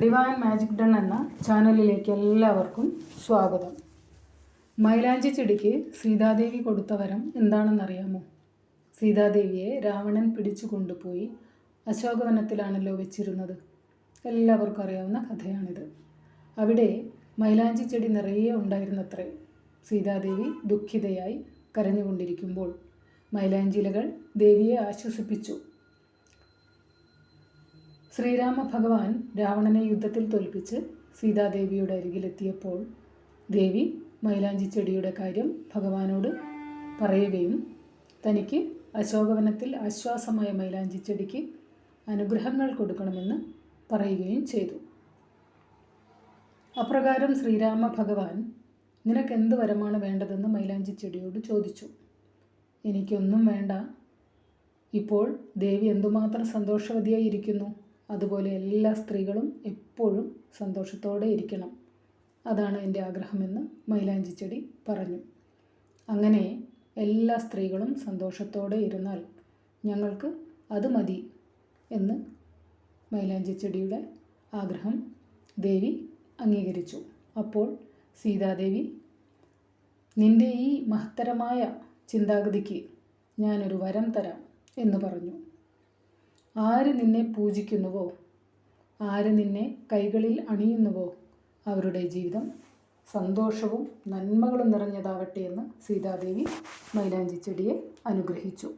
Divine magic done എന്ന ചാനലിലേക്ക് എല്ലാവർക്കും സ്വാഗതം. മൈലാഞ്ചി ചെടിക്ക് സീതാദേവി കൊടുത്ത വരം എന്താണെന്നറിയാമോ? സീതാദേവിയെ രാവണൻ പിടിച്ചു കൊണ്ടുപോയി അശോകവനത്തിലാണല്ലോ വെച്ചിരുന്നത്. എല്ലാവർക്കും അറിയാവുന്ന കഥയാണിത്. അവിടെ മൈലാഞ്ചി ചെടി നിറയെ ഉണ്ടായിരുന്നത്രേ. സീതാദേവി ദുഃഖിതയായി കരഞ്ഞുകൊണ്ടിരിക്കുമ്പോൾ മൈലാഞ്ചിലകൾ ദേവിയെ ആശ്വസിപ്പിച്ചു. ശ്രീരാമ ഭഗവാൻ രാവണനെ യുദ്ധത്തിൽ തോൽപ്പിച്ച് സീതാദേവിയുടെ അരികിലെത്തിയപ്പോൾ ദേവി മൈലാഞ്ചി ചെടിയുടെ കാര്യം ഭഗവാനോട് പറയുകയും തനിക്ക് അശോകവനത്തിൽ ആശ്വാസമായ മൈലാഞ്ചി ചെടിക്ക് അനുഗ്രഹങ്ങൾ കൊടുക്കണമെന്ന് പറയുകയും ചെയ്തു. അപ്രകാരം ശ്രീരാമ ഭഗവാൻ നിനക്കെന്ത് വരമാണ് വേണ്ടതെന്ന് മൈലാഞ്ചി ചെടിയോട് ചോദിച്ചു. എനിക്കൊന്നും വേണ്ട. ഇപ്പോൾ ദേവി എന്തുമാത്രം സന്തോഷവതിയായി ഇരിക്കുന്നു, അതുപോലെ എല്ലാ സ്ത്രീകളും എപ്പോഴും സന്തോഷത്തോടെ ഇരിക്കണം. അതാണ് എൻ്റെ ആഗ്രഹമെന്ന് മൈലാഞ്ചി ചെടി പറഞ്ഞു. അങ്ങനെ എല്ലാ സ്ത്രീകളും സന്തോഷത്തോടെ ഇരുന്നാൽ ഞങ്ങൾക്ക് അത് മതി എന്ന് മൈലാഞ്ചി ചെടിയുടെ ആഗ്രഹം ദേവി അംഗീകരിച്ചു. അപ്പോൾ സീതാദേവി, നിൻ്റെ ഈ മഹത്തരമായ ചിന്താഗതിക്ക് ഞാനൊരു വരം തരാം എന്ന് പറഞ്ഞു. ആര് നിന്നെ പൂജിക്കുന്നുവോ, ആര് നിന്നെ കൈകളിൽ അണിയുന്നുവോ അവരുടെ ജീവിതം സന്തോഷവും നന്മകളും നിറഞ്ഞതാവട്ടെ എന്ന് സീതാദേവി മൈലാഞ്ചി ചെടിയെ അനുഗ്രഹിച്ചു.